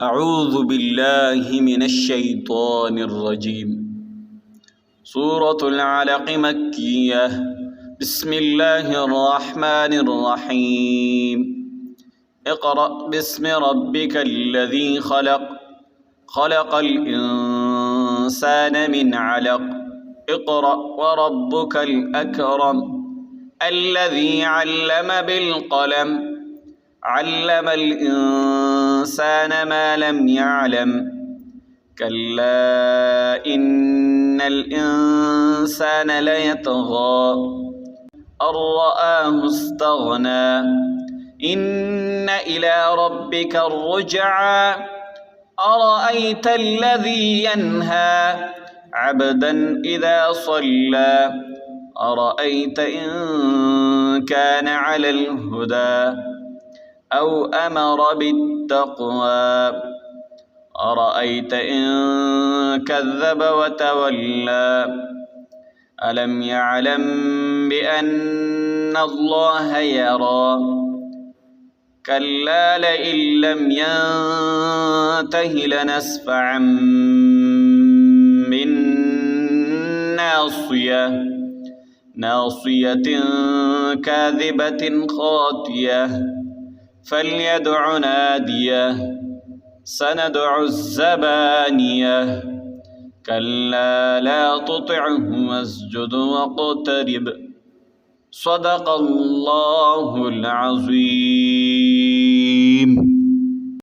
أعوذ بالله من الشيطان الرجيم. سورة العلق مكية. بسم الله الرحمن الرحيم. اقرأ باسم ربك الذي خلق. خلق الإنسان من علق. اقرأ وربك الأكرم الذي علم بالقلم علم الإنسان ما لم يعلم. كلا إن الإنسان ليطغى أن رآه استغنى. إن إلى ربك الرجعى. أرأيت الذي ينهى عبدا إذا صلى. أرأيت إن كان على الهدى أو أمر بالتقوى. أرأيت إن كذب وتولى. ألم يعلم بأن الله يرى. كلا لئن لم ينته لنسفعا بالناصية. ناصية كاذبة خاطية فليدع ناديه. سندع الزبانية. كلا لا تطعه واسجد واقترب. صدق الله العظيم.